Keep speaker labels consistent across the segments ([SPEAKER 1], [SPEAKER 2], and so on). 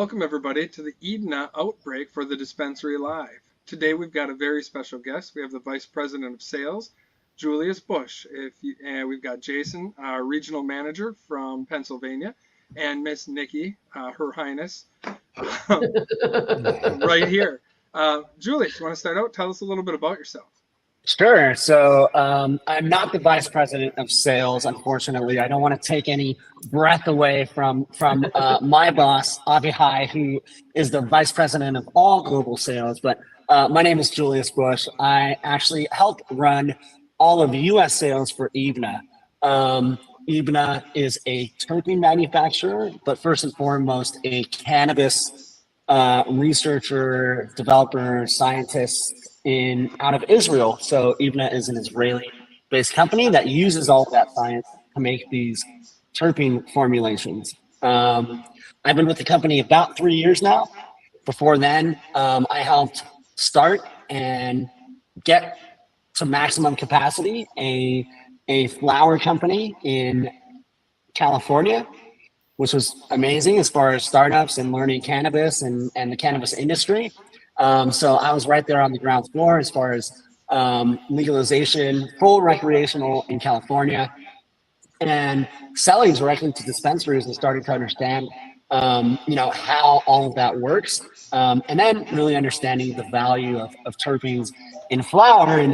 [SPEAKER 1] Welcome everybody to the Eybna Outbreak for the Dispensary Live. Today we've got a very special guest. We have the Vice President of Sales, Julius Bush. And we've got Jason, our Regional Manager from Pennsylvania, and Miss Nikki, Her Highness, right here. Julius, you want to start out? Tell us a little bit about yourself.
[SPEAKER 2] Sure. So I'm not the vice president of sales, unfortunately. I don't want to take any breath away from my boss, Avihai, who is the vice president of all global sales. But my name is Julius Bush. I actually help run all of the U.S. sales for Eybna. Eybna is a terpene manufacturer, but first and foremost, a cannabis researcher, developer, scientist out of Israel. So Eybna is an Israeli-based company that uses all of that science to make these terpene formulations. I've been with the company about 3 years now. Before then, I helped start and get to maximum capacity a flower company in California, which was amazing as far as startups and learning cannabis and the cannabis industry. So I was right there on the ground floor as far as legalization, full recreational in California, and selling directly to dispensaries and starting to understand, how all of that works, and then really understanding the value of terpenes in flower, and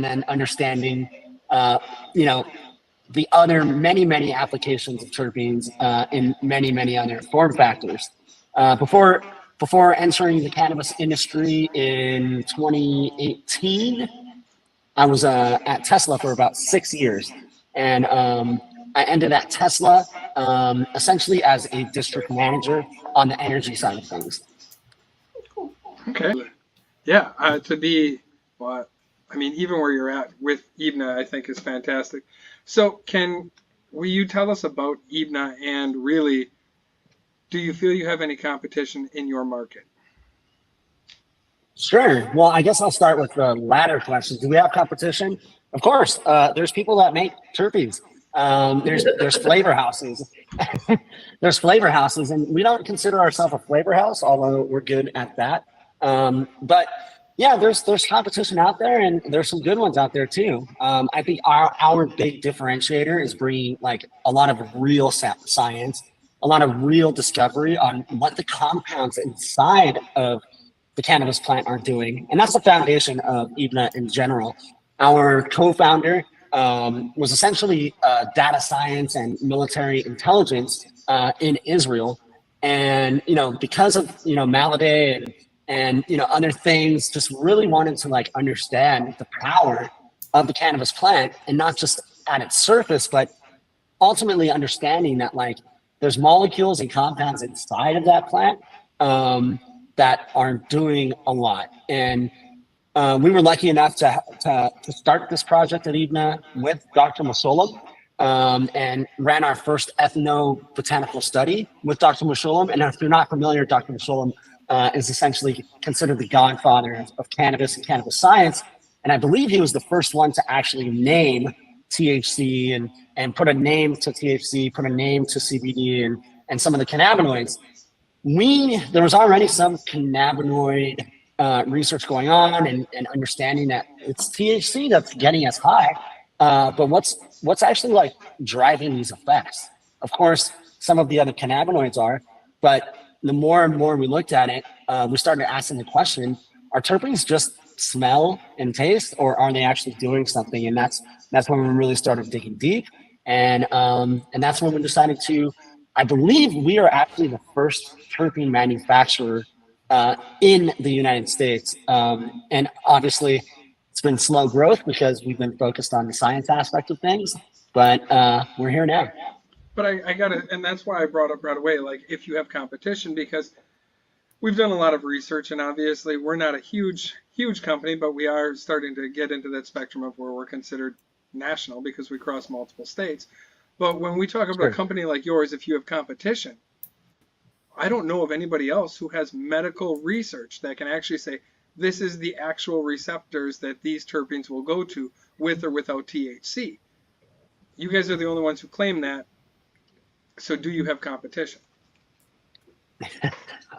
[SPEAKER 2] then understanding, the other many applications of terpenes in many other form factors. Before entering the cannabis industry in 2018, I was at Tesla for about 6 years. And I ended at Tesla essentially as a district manager on the energy side of things.
[SPEAKER 1] Okay. Yeah, even where you're at with Eybna, I think is fantastic. So will you tell us about Eybna, and really, do you feel you have any competition in your market?
[SPEAKER 2] Sure. Well, I guess I'll start with the latter question. Do we have competition? Of course. There's people that make terpenes. There's flavor houses. There's flavor houses, and we don't consider ourselves a flavor house, although we're good at that. But yeah, there's competition out there, and there's some good ones out there too. I think our big differentiator is bringing like a lot of real science, a lot of real discovery on what the compounds inside of the cannabis plant are doing. And that's the foundation of Eybna in general. Our co-founder was essentially data science and military intelligence in Israel. And, because of, Maladay and other things, just really wanted to like understand the power of the cannabis plant, and not just at its surface, but ultimately understanding that like there's molecules and compounds inside of that plant that are doing a lot. And we were lucky enough to start this project at Eybna with Dr. Musholem, and ran our first ethnobotanical study with Dr. Musholem. And if you're not familiar, Dr. Musholem is essentially considered the godfather of cannabis and cannabis science. And I believe he was the first one to actually name THC and put a name to THC, put a name to CBD and some of the cannabinoids. There was already some cannabinoid research going on and understanding that it's THC that's getting us high. But what's actually like driving these effects? Of course, some of the other cannabinoids are, but the more and more we looked at it, we started asking the question, are terpenes just smell and taste, or are they actually doing something? And that's when we really started digging deep. And that's when we decided I believe we are actually the first terpene manufacturer in the United States. And obviously it's been slow growth because we've been focused on the science aspect of things, but we're here now.
[SPEAKER 1] But I got it, and that's why I brought up right away, like if you have competition, because we've done a lot of research, and obviously we're not a huge company, but we are starting to get into that spectrum of where we're considered national because we cross multiple states. But when we talk about a company like yours, if you have competition, I don't know of anybody else who has medical research that can actually say, this is the actual receptors that these terpenes will go to with or without THC. You guys are the only ones who claim that. So do you have competition?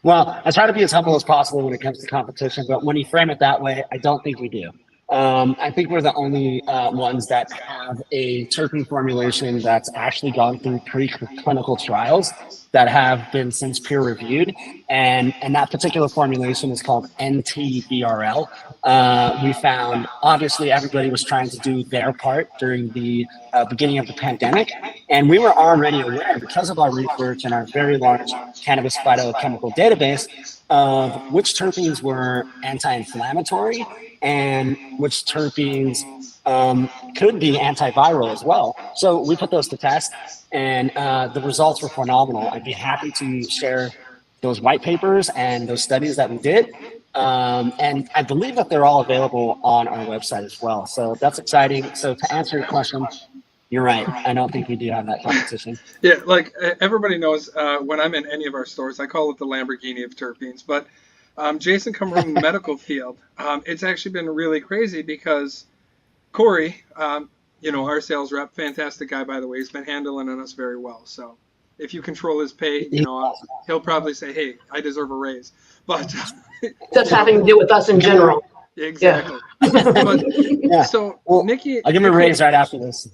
[SPEAKER 2] Well, I try to be as humble as possible when it comes to competition, but when you frame it that way, I don't think we do. I think we're the only ones that have a terpene formulation that's actually gone through preclinical trials that have been since peer reviewed, and that particular formulation is called NTBRL. We found obviously everybody was trying to do their part during the beginning of the pandemic, and we were already aware because of our research and our very large cannabis phytochemical database of which terpenes were anti-inflammatory and which terpenes could be antiviral as well. So we put those to test, and the results were phenomenal. I'd be happy to share those white papers and those studies that we did. And I believe that they're all available on our website as well. So that's exciting. So to answer your question, you're right. I don't think we do have that competition.
[SPEAKER 1] Yeah, like everybody knows when I'm in any of our stores, I call it the Lamborghini of terpenes. But Jason come from the medical field. It's actually been really crazy because Corey, our sales rep, fantastic guy, by the way, he's been handling us very well. So if you control his pay, he'll probably say, hey, I deserve a raise. But
[SPEAKER 3] that's having to do with us in general.
[SPEAKER 1] Exactly. Yeah. But, so Nikki,
[SPEAKER 2] I'll give him a raise right after this.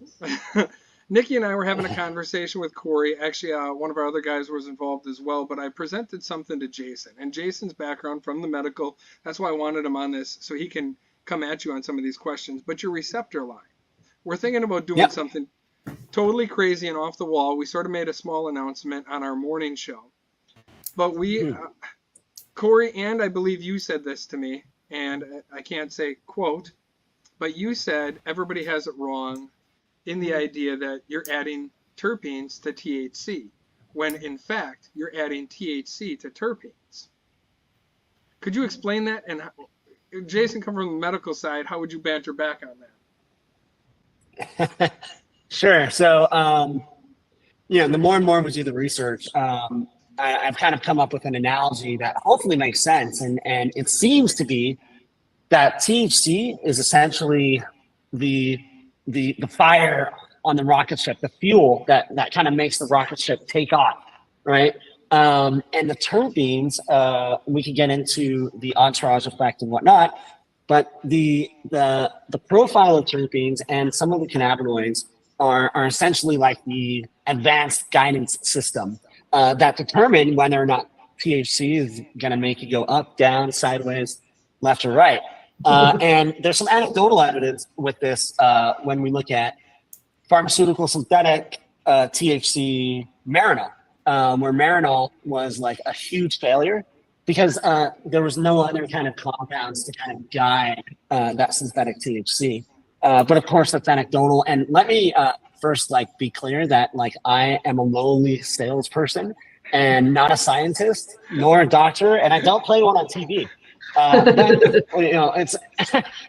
[SPEAKER 1] Nikki and I were having a conversation with Corey. Actually, one of our other guys was involved as well, but I presented something to Jason. And Jason's background from the medical, that's why I wanted him on this, so he can come at you on some of these questions. But your receptor line, we're thinking about doing something totally crazy and off the wall. We sort of made a small announcement on our morning show. But Corey, and I believe you said this to me, and I can't say quote, but you said everybody has it wrong in the idea that you're adding terpenes to THC, when in fact you're adding THC to terpenes. Could you explain that? And Jason, come from the medical side, how would you banter back on that?
[SPEAKER 2] Sure. So, the more and more we do the research, I've kind of come up with an analogy that hopefully makes sense. And it seems to be that THC is essentially the fire on the rocket ship, the fuel that kind of makes the rocket ship take off, right? And the terpenes, we could get into the entourage effect and whatnot, but the profile of terpenes and some of the cannabinoids are essentially like the advanced guidance system that determine whether or not THC is going to make you go up, down, sideways, left, or right. And there's some anecdotal evidence with this when we look at pharmaceutical synthetic THC Marinol, where Marinol was like a huge failure because there was no other kind of compounds to kind of guide that synthetic THC. But of course, that's anecdotal. And let me first be clear that I am a lowly salesperson and not a scientist nor a doctor, and I don't play one on TV.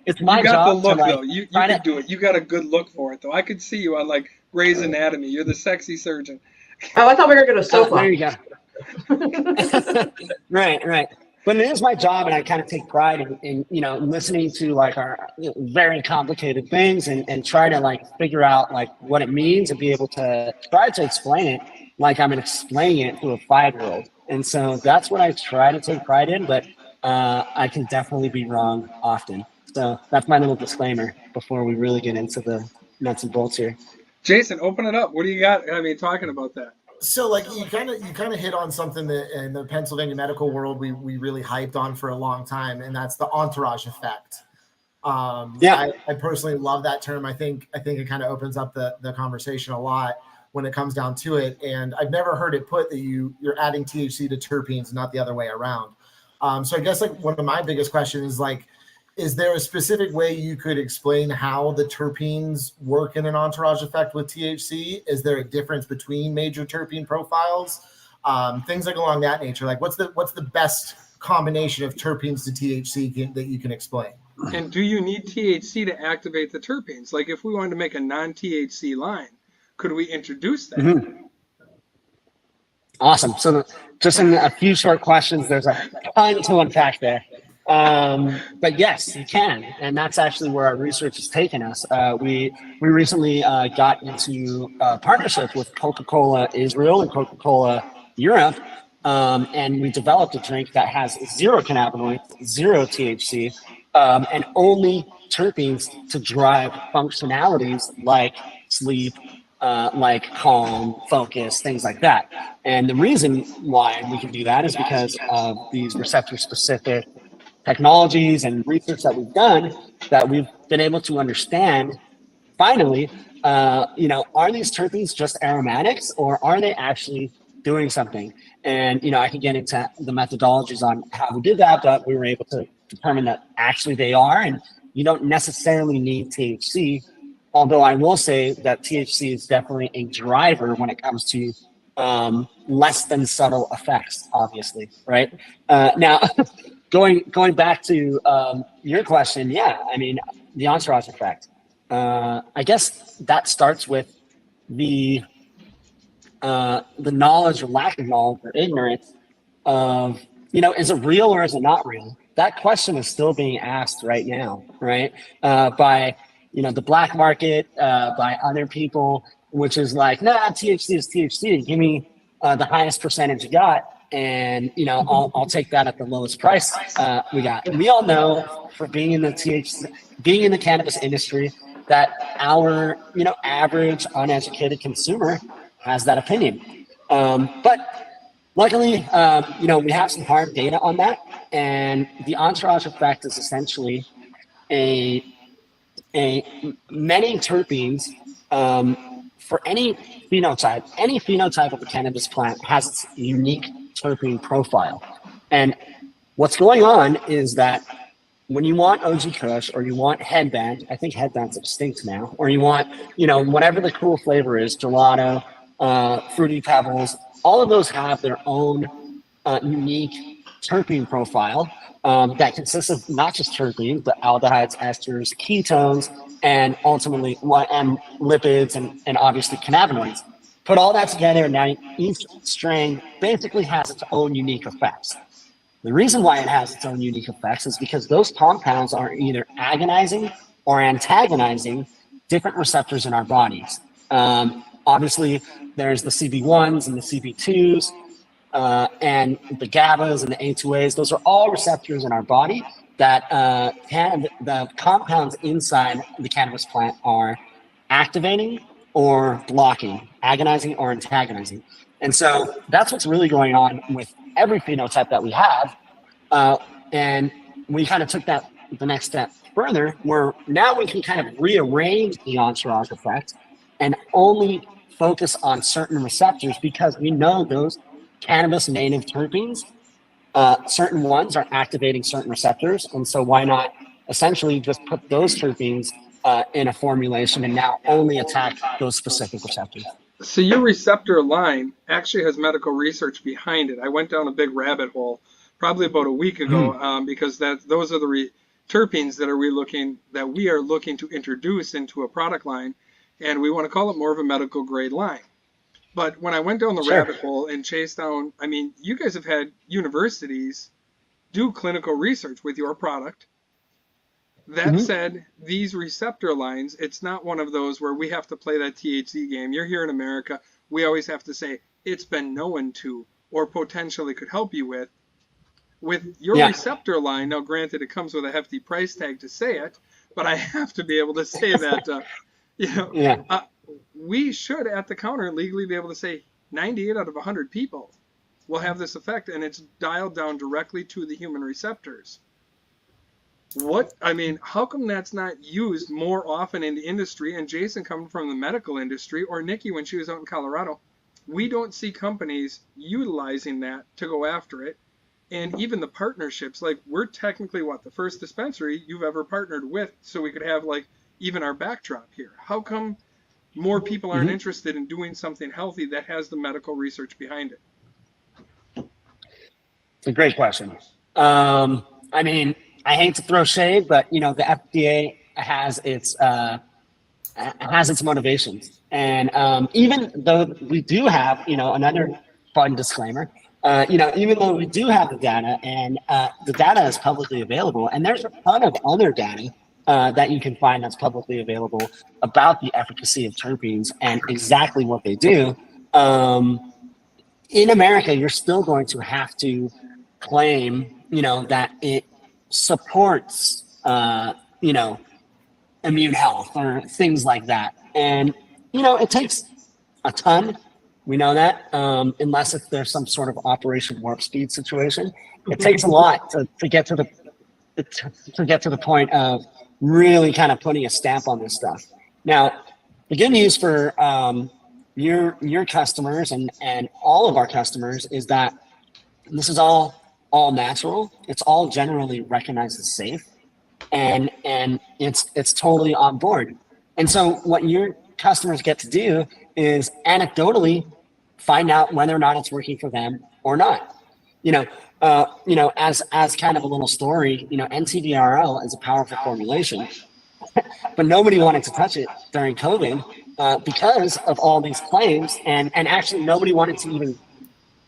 [SPEAKER 2] It's my job. You got the look though.
[SPEAKER 1] You can do it. You got a good look for it though. I could see you on Grey's Anatomy. You're the sexy surgeon.
[SPEAKER 3] Oh, I thought we were going to sofa.
[SPEAKER 2] There you go. Right. But it is my job, and I kind of take pride in listening to our very complicated things and try to figure out what it means and be able to try to explain it like I'm explaining it to a 5-year-old. And so that's what I try to take pride in, but I can definitely be wrong often. So that's my little disclaimer before we really get into the nuts and bolts here.
[SPEAKER 1] Jason, open it up. What do you got? Talking about that.
[SPEAKER 4] So you kind of hit on something that in the Pennsylvania medical world we really hyped on for a long time, and that's the entourage effect. I personally love that term. I think it kind of opens up the conversation a lot when it comes down to it. And I've never heard it put that you're adding THC to terpenes, not the other way around. So I guess one of my biggest questions is is there a specific way you could explain how the terpenes work in an entourage effect with THC? Is there a difference between major terpene profiles? Things along that nature. What's the best combination of terpenes to THC that you can explain?
[SPEAKER 1] And do you need THC to activate the terpenes? If we wanted to make a non-THC line, could we introduce that?
[SPEAKER 2] Mm-hmm. Awesome. So just in a few short questions, there's a ton to unpack there. But yes, you can, and that's actually where our research has taken us. We recently got into a partnership with Coca-Cola Israel and Coca-Cola Europe, and we developed a drink that has 0 cannabinoids, 0 THC, and only terpenes to drive functionalities like sleep, like calm, focus, things like that. And the reason why we can do that is because of these receptor-specific technologies and research that we've done, that we've been able to understand finally, are these terpenes just aromatics, or are they actually doing something? And, I can get into the methodologies on how we did that, but we were able to determine that actually they are, and you don't necessarily need THC. Although I will say that THC is definitely a driver when it comes to less than subtle effects, obviously, right? Now, going back to your question, the entourage effect. I guess that starts with the knowledge or lack of knowledge or ignorance of, is it real or is it not real? That question is still being asked right now, right? By, the black market, by other people, which is like, nah, THC is THC. Give me the highest percentage you got, and I'll take that at the lowest price we got. We all know, for being in the cannabis industry, that our average uneducated consumer has that opinion. But luckily, we have some hard data on that, and the entourage effect is essentially a many terpenes for any phenotype of the cannabis plant has its unique terpene profile. And what's going on is that when you want OG Kush, or you want Headband, I think Headband's extinct now, or you want, whatever the cool flavor is, gelato, Fruity Pebbles, all of those have their own unique terpene profile that consists of not just terpenes, but aldehydes, esters, ketones, and ultimately and lipids, and obviously cannabinoids. Put all that together, and now each strain basically has its own unique effects. The reason why it has its own unique effects is because those compounds are either agonizing or antagonizing different receptors in our bodies. Obviously, there's the CB1s and the CB2s, and the GABAs and the A2As. Those are all receptors in our body that the compounds inside the cannabis plant are activating or blocking, agonizing or antagonizing. And so that's what's really going on with every phenotype that we have. And we kind of took that the next step further, where now we can kind of rearrange the entourage effect and only focus on certain receptors, because we know those cannabis native terpenes, certain ones are activating certain receptors. And so why not essentially just put those terpenes in a formulation and now only attack those specific receptors.
[SPEAKER 1] So your receptor line actually has medical research behind it. I went down a big rabbit hole probably about a week ago, because those are the terpenes that we are looking to introduce into a product line, and we want to call it more of a medical grade line. But when I went down the rabbit hole and chased down, you guys have had universities do clinical research with your product. That said, these receptor lines, it's not one of those where we have to play that THC game. You're here in America. We always have to say it's been known to, or potentially could help you with. With your receptor line, now granted, it comes with a hefty price tag to say it, but I have to be able to say that, we should at the counter legally be able to say 98 out of 100 people will have this effect, and it's dialed down directly to the human receptors. How come that's not used more often in the industry? And Jason coming from the medical industry, or Nikki when she was out in Colorado, we don't see companies utilizing that to go after it. And even the partnerships, like we're technically the first dispensary you've ever partnered with, so we could have even our backdrop here. How come more people aren't interested in doing something healthy that has the medical research behind it?
[SPEAKER 2] It's a great question. I hate to throw shade, but the FDA has its motivations, and even though we do have another fun disclaimer, even though we do have the data, and the data is publicly available, and there's a ton of other data that you can find that's publicly available about the efficacy of terpenes and exactly what they do. in America, you're still going to have to claim, that it supports, immune health or things like that. And, it takes a ton. We know that, unless if there's some sort of Operation Warp Speed situation, it takes a lot to get to the point of really kind of putting a stamp on this stuff. Now, the good news for your customers and all of our customers is that this is all natural. It's all generally recognized as safe, and it's totally on board. And so what your customers get to do is anecdotally find out whether or not it's working for them or not. As kind of a little story, NTVRL is a powerful formulation, but nobody wanted to touch it during COVID because of all these claims, and actually nobody wanted to even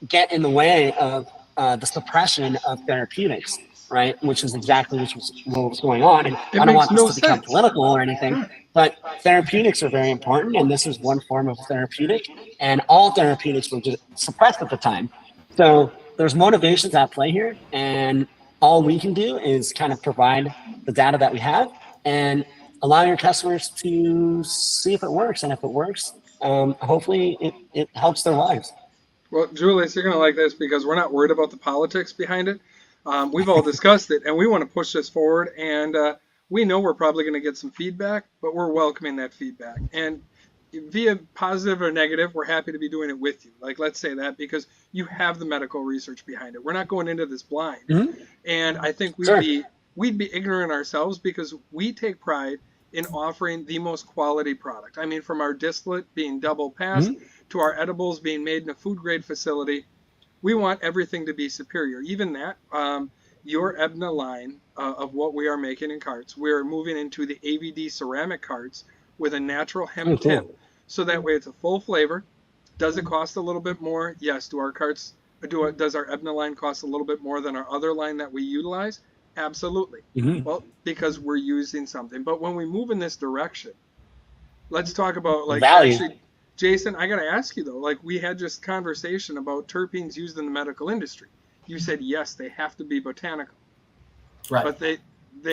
[SPEAKER 2] get in the way of the suppression of therapeutics, right? Which is exactly what was going on. And I don't want this to become political or anything, but therapeutics are very important, and this is one form of therapeutic, and all therapeutics were just suppressed at the time. So there's motivations at play here, and all we can do is kind of provide the data that we have and allow your customers to see if it works. And if it works, hopefully it helps their lives.
[SPEAKER 1] Well, Julius, you're going to like this because we're not worried about the politics behind it. We've all discussed it, and we want to push this forward. And we know we're probably going to get some feedback, but we're welcoming that feedback. And via positive or negative, we're happy to be doing it with you. Like, let's say that, because you have the medical research behind it. We're not going into this blind. Mm-hmm. And I think we'd be ignorant ourselves, because we take pride in offering the most quality product. I mean, from our distillate being double passed to our edibles being made in a food grade facility, we want everything to be superior. Even that, your Eybna line of what we are making in carts, we're moving into the AVD ceramic carts with a natural hemp tip. So that way it's a full flavor. Does it cost a little bit more? Yes. Does our Eybna line cost a little bit more than our other line that we utilize? Absolutely. Mm-hmm. Well, because we're using something. But when we move in this direction, let's talk about
[SPEAKER 2] value.
[SPEAKER 1] Actually, Jason, I got to ask you though, we had just conversation about terpenes used in the medical industry. You said, yes, they have to be botanical. Right. But they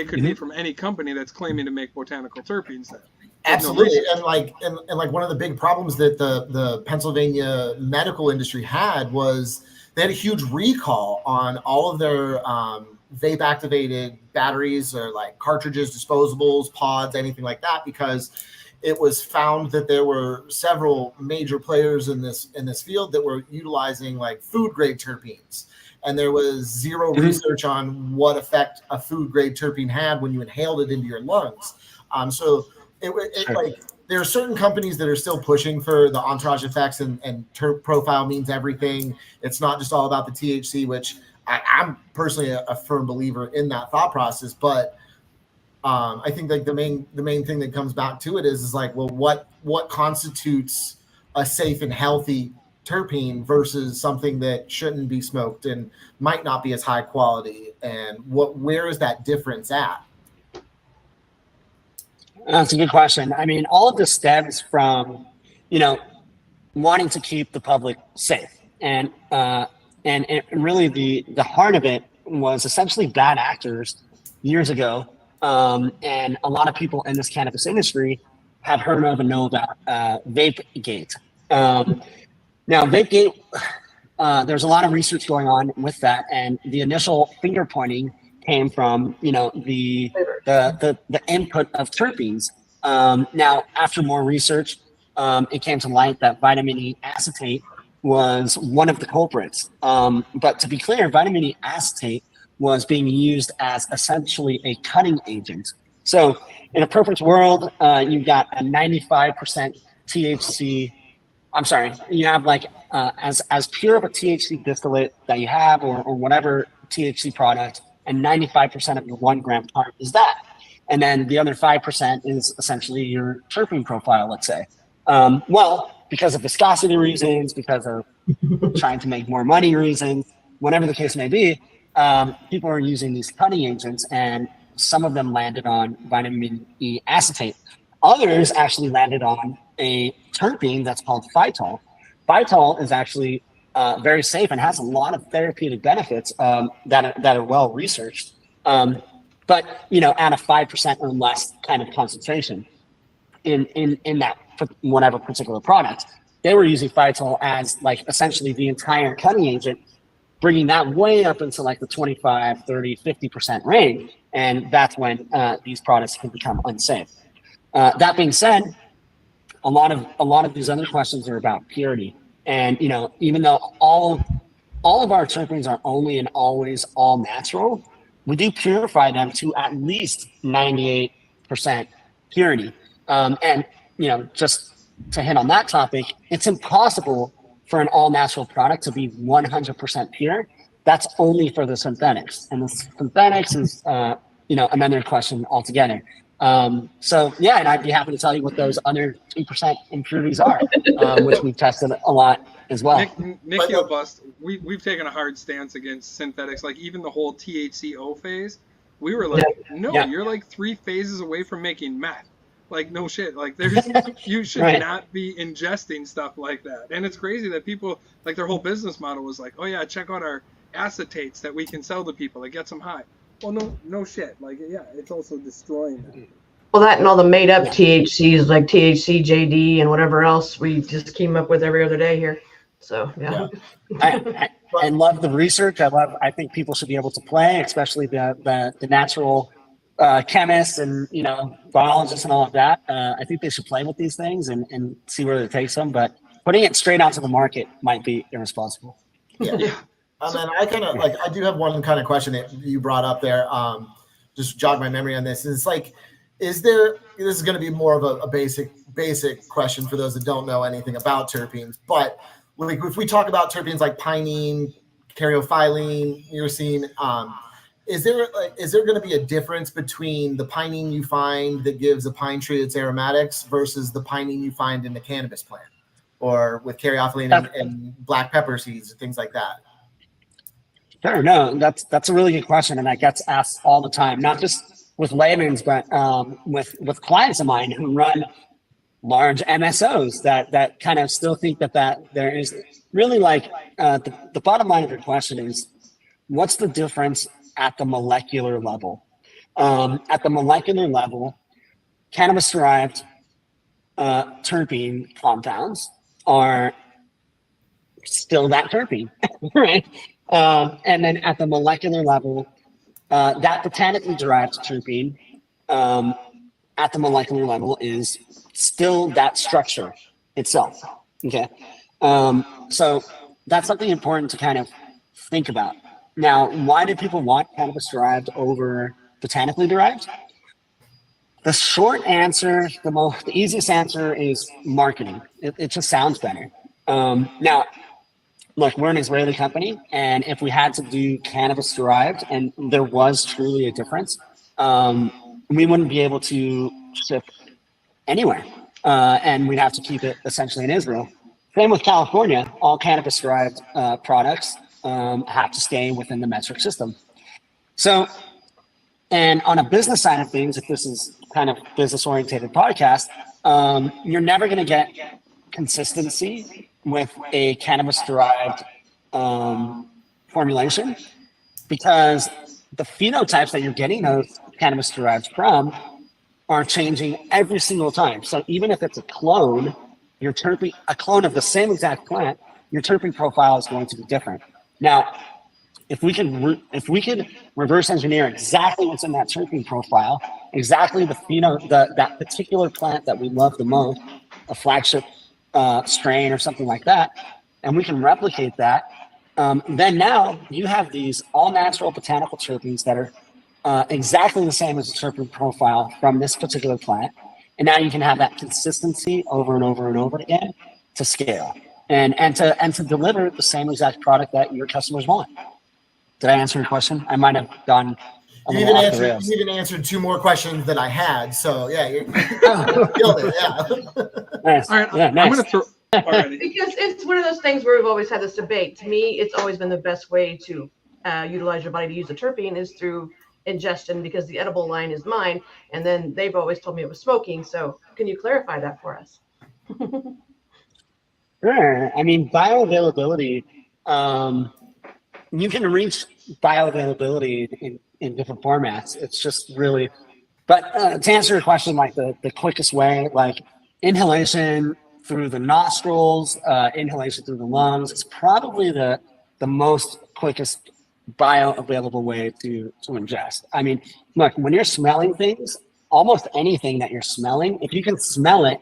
[SPEAKER 1] could be from any company that's claiming to make botanical terpenes then.
[SPEAKER 4] Absolutely. And one of the big problems that the Pennsylvania medical industry had was they had a huge recall on all of their vape activated batteries, or cartridges, disposables, pods, anything like that, because it was found that there were several major players in this field that were utilizing food grade terpenes, and there was zero research on what effect a food grade terpene had when you inhaled it into your lungs. So there are certain companies that are still pushing for the entourage effects, and terp profile means everything. It's not just all about the THC, which I'm personally a firm believer in that thought process. But I think the main thing that comes back to it is what constitutes a safe and healthy terpene versus something that shouldn't be smoked and might not be as high quality, and where is that difference at?
[SPEAKER 2] That's a good question. I mean, all of this stems from, wanting to keep the public safe, and really the heart of it was essentially bad actors years ago, and a lot of people in this cannabis industry have heard of and know about VapeGate. Now, VapeGate, there's a lot of research going on with that, and the initial finger pointing came from the input of terpenes. Now, after more research, it came to light that vitamin E acetate was one of the culprits. But to be clear, vitamin E acetate was being used as essentially a cutting agent. So in a perfect world, you've got a 95% THC. I'm sorry, you have as pure of a THC distillate that you have, or whatever THC product, and 95% of your 1 gram part is that. And then the other 5% is essentially your terpene profile, let's say. Well, because of viscosity reasons, because of trying to make more money reasons, whatever the case may be, people are using these cutting agents, and some of them landed on vitamin E acetate. Others actually landed on a terpene that's called phytol. Phytol is actually very safe and has a lot of therapeutic benefits that are well researched. But at a 5% or less kind of concentration in that whatever particular product, they were using phytol as like essentially the entire cutting agent, bringing that way up into like the 25, 30, 50% range. And that's when these products can become unsafe. That being said, a lot of these other questions are about purity. And even though all of our terpenes are only and always all natural, we do purify them to at least 98% purity. And just to hit on that topic, it's impossible for an all-natural product to be 100% pure. That's only for the synthetics, and the synthetics is another question altogether. So yeah, and I'd be happy to tell you what those other 2% impurities are, which we've tested a lot as well.
[SPEAKER 1] Nick you'll bust. We've taken a hard stance against synthetics. Like even the whole THCO phase, we were like, you're like 3 phases away from making meth. Like no shit. Like you should not be ingesting stuff like that. And it's crazy that people, like, their whole business model was like, oh yeah, check out our acetates that we can sell to people. It gets them high. Well, no shit. Like, yeah, it's also destroying them.
[SPEAKER 3] Well, that and all the made up THCs like THC, JD, and whatever else we just came up with every other day here. So yeah.
[SPEAKER 2] I love the research. I think people should be able to play, especially the natural chemists and biologists and all of that. I think they should play with these things and see where it takes them. But putting it straight out to the market might be irresponsible.
[SPEAKER 4] Yeah. And then I do have one kind of question that you brought up there. Just jog my memory on this. It's like, this is going to be more of a basic question for those that don't know anything about terpenes. But if we talk about terpenes like pinene, caryophyllene, myrcene, is there going to be a difference between the pinene you find that gives a pine tree its aromatics versus the pinene you find in the cannabis plant, or with caryophyllene and black pepper seeds and things like that?
[SPEAKER 2] Sure, no, that's a really good question, and that gets asked all the time, not just with layman's, but with clients of mine who run large MSOs that kind of still think that there is really like the bottom line of your question is, what's the difference at the molecular level? At the molecular level, cannabis-derived terpene compounds are still that terpene, right? And then at the molecular level, that botanically derived terpene at the molecular level is still that structure itself. Okay. So that's something important to kind of think about. Now, why do people want cannabis derived over botanically derived? The short answer, the easiest answer is marketing. It just sounds better. Now, look, we're an Israeli company, and if we had to do cannabis derived and there was truly a difference, we wouldn't be able to ship anywhere, and we'd have to keep it essentially in Israel. Same with California. All cannabis derived products have to stay within the metric system. So, and on a business side of things, if this is kind of business oriented podcast, you're never going to get consistency with a cannabis derived formulation, because the phenotypes that you're getting those cannabis derived from are changing every single time. So even if it's a clone, a clone of the same exact plant, your terpene profile is going to be different. Now, if we could reverse engineer exactly what's in that terpene profile, exactly that particular plant that we love the most, a flagship strain or something like that, and we can replicate that, then now you have these all natural botanical terpenes that are exactly the same as the terpene profile from this particular plant, and now you can have that consistency over and over and over again to scale and to deliver the same exact product that your customers want. Did I answer your question? I might have gone.
[SPEAKER 4] You even answered 2 more questions than I had. So yeah, you killed it. Yeah.
[SPEAKER 2] Nice.
[SPEAKER 1] All right,
[SPEAKER 2] yeah, nice.
[SPEAKER 1] I'm going to throw. Already.
[SPEAKER 3] Because it's one of those things where we've always had this debate. To me, it's always been the best way to utilize your body to use a terpene is through ingestion, because the edible line is mine, and then they've always told me it was smoking. So can you clarify that for us?
[SPEAKER 2] Sure. I mean, bioavailability you can reach bioavailability in different formats. It's just really, but to answer your question, like the quickest way, like inhalation through the nostrils, inhalation through the lungs, is probably the most quickest bioavailable way to ingest. I mean, look, when you're smelling things, almost anything that you're smelling, if you can smell it,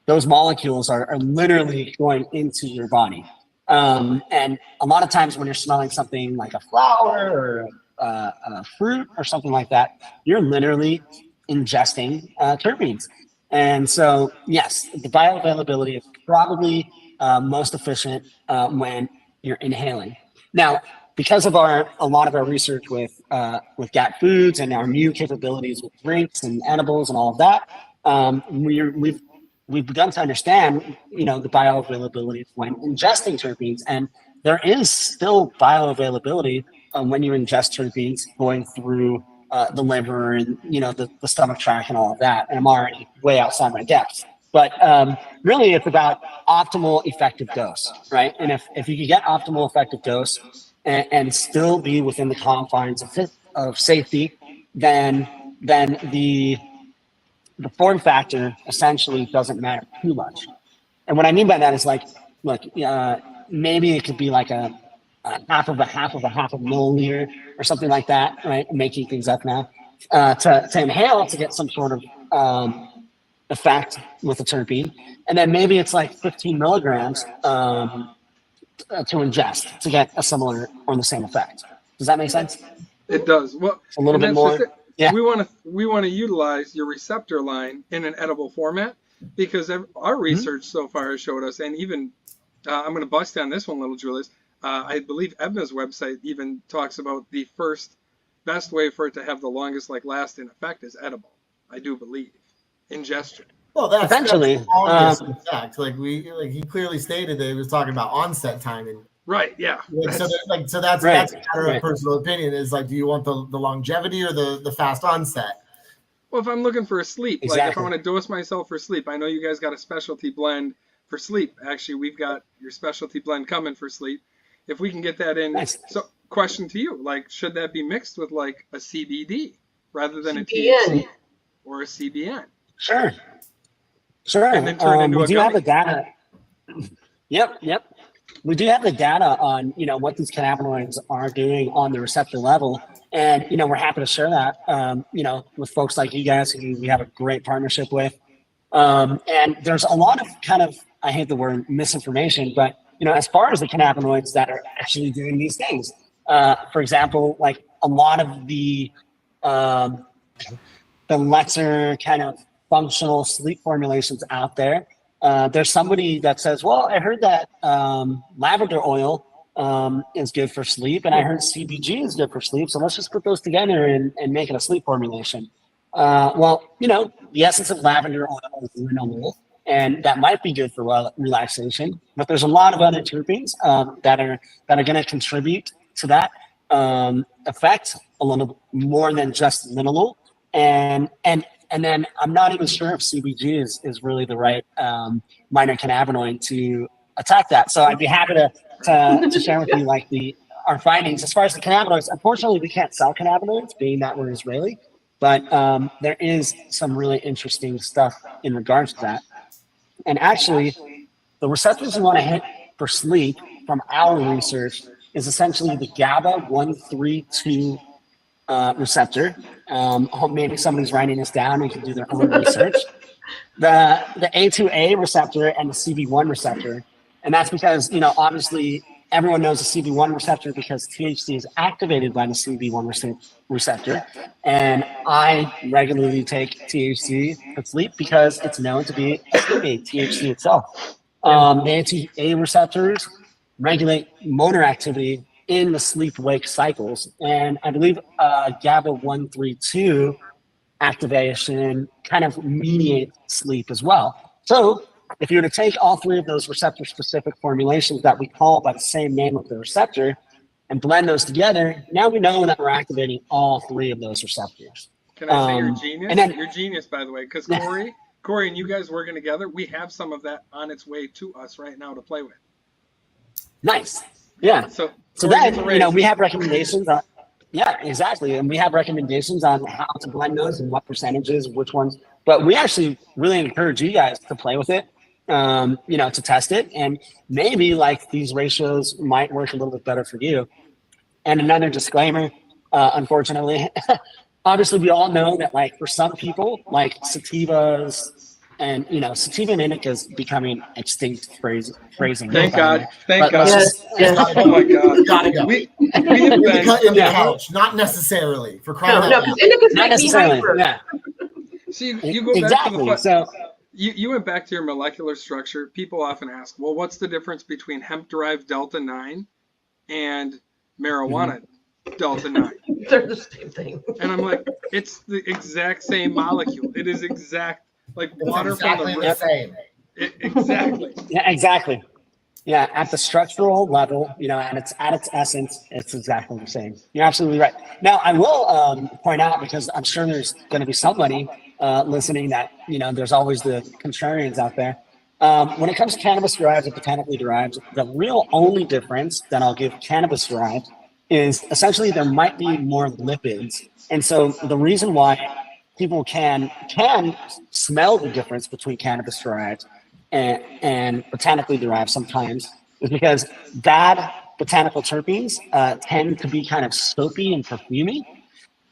[SPEAKER 2] those molecules are literally going into your body. And a lot of times when you're smelling something like a flower or a fruit or something like that, you're literally ingesting terpenes. And so, yes, the bioavailability is probably most efficient when you're inhaling. Now, because of a lot of our research with GAT foods and our new capabilities with drinks and edibles and all of that, we've begun to understand, the bioavailability when ingesting terpenes, and there is still bioavailability when you ingest terpenes going through the liver and the stomach tract and all of that. And I'm already way outside my depths, but really it's about optimal effective dose, right? And if you can get optimal effective dose and still be within the confines of safety, then the form factor essentially doesn't matter too much. And what I mean by that is like, look, maybe it could be like a half of a milliliter or something like that, right? I'm making things up now. To inhale to get some sort of effect with a terpene, and then maybe it's like 15 milligrams to ingest to get a similar or the same effect. Does that make sense?
[SPEAKER 1] It does. Well,
[SPEAKER 2] a little bit more.
[SPEAKER 1] Yeah. We want to utilize your receptor line in an edible format, because our research so far has showed us, and even I'm going to bust down this one, little Julius. I believe Eybna's website even talks about the first best way for it to have the longest lasting effect is edible. I do believe ingestion.
[SPEAKER 4] Well, that's
[SPEAKER 2] eventually
[SPEAKER 4] the longest effect. He clearly stated that he was talking about onset timing.
[SPEAKER 1] Right. Yeah.
[SPEAKER 4] So that's a matter of personal opinion. Is do you want the longevity or the fast onset?
[SPEAKER 1] Well, if I'm looking for a sleep,
[SPEAKER 2] exactly.
[SPEAKER 1] If I want to dose myself for sleep, I know you guys got a specialty blend for sleep. Actually, we've got your specialty blend coming for sleep. If we can get that in.
[SPEAKER 2] Nice.
[SPEAKER 1] So, question to you: should that be mixed with a CBD rather than a
[SPEAKER 3] CBN.
[SPEAKER 1] THC or a CBN?
[SPEAKER 2] Sure.
[SPEAKER 1] And then turn into
[SPEAKER 2] we
[SPEAKER 1] a
[SPEAKER 2] do
[SPEAKER 1] gummy.
[SPEAKER 2] have the data. Yep. We do have the data on what these cannabinoids are doing on the receptor level, and we're happy to share that with folks like you guys who we have a great partnership with. And there's a lot of I hate the word misinformation, but as far as the cannabinoids that are actually doing these things, for example, a lot of the lesser functional sleep formulations out there. There's somebody that says, well, I heard that lavender oil is good for sleep, and I heard CBG is good for sleep, so let's just put those together and make it a sleep formulation. Well, the essence of lavender oil is linalool, and that might be good for relaxation, but there's a lot of other terpenes that are going to contribute to that effect a little more than just linalool. And then I'm not even sure if CBG is really the right minor cannabinoid to attack that. So I'd be happy to share with you our findings. As far as the cannabinoids, unfortunately, we can't sell cannabinoids, being that we're Israeli, but there is some really interesting stuff in regards to that. And actually, the receptors we want to hit for sleep from our research is essentially the GABA 132 receptor. Maybe somebody's writing this down and can do their own research. The A2A receptor and the CB1 receptor. And that's because, obviously everyone knows the CB1 receptor because THC is activated by the CB1 receptor. And I regularly take THC for sleep because it's known to be THC itself. The A2A receptors regulate motor activity in the sleep-wake cycles. And I believe GABA 132 activation mediates sleep as well. So if you were to take all three of those receptor-specific formulations that we call by the same name of the receptor and blend those together, now we know that we're activating all three of those receptors.
[SPEAKER 1] Can I say you're genius?
[SPEAKER 2] And then,
[SPEAKER 1] you're genius, by the way, because Corey and you guys working together, we have some of that on its way to us right now to play with.
[SPEAKER 2] Nice. Yeah.
[SPEAKER 1] So
[SPEAKER 2] then, we have recommendations on, yeah, exactly. And we have recommendations on how to blend those and what percentages, which ones. But we actually really encourage you guys to play with it, to test it. And maybe like these ratios might work a little bit better for you. And another disclaimer, unfortunately, obviously we all know that like for some people, like sativas and, sativa and indica is becoming extinct phrasing.
[SPEAKER 1] Thank God.
[SPEAKER 2] But
[SPEAKER 1] God.
[SPEAKER 3] Yes, yes.
[SPEAKER 1] Oh my God.
[SPEAKER 4] Gotta go.
[SPEAKER 1] We have been,
[SPEAKER 4] In the couch, not necessarily for crying out loud.
[SPEAKER 3] because indicas
[SPEAKER 2] not
[SPEAKER 3] make me
[SPEAKER 2] necessarily.
[SPEAKER 3] hyper.
[SPEAKER 2] Yeah.
[SPEAKER 1] so you go back
[SPEAKER 2] Exactly.
[SPEAKER 1] to the
[SPEAKER 2] So
[SPEAKER 1] you went back to your molecular structure. People often ask, well, what's the difference between hemp-derived delta 9 and marijuana delta 9?
[SPEAKER 3] They're the same thing.
[SPEAKER 1] And I'm like, it's the exact same molecule. It is like water
[SPEAKER 4] exactly
[SPEAKER 1] from
[SPEAKER 4] the same.
[SPEAKER 1] Exactly.
[SPEAKER 2] yeah, exactly. Yeah, at the structural level, and it's at its essence, it's exactly the same. You're absolutely right. Now, I will point out, because I'm sure there's going to be somebody listening that, there's always the contrarians out there. When it comes to cannabis derived and botanically derived, the real only difference that I'll give cannabis derived is essentially there might be more lipids. And so the reason why people can smell the difference between cannabis derived and botanically derived sometimes is because bad botanical terpenes tend to be kind of soapy and perfumey,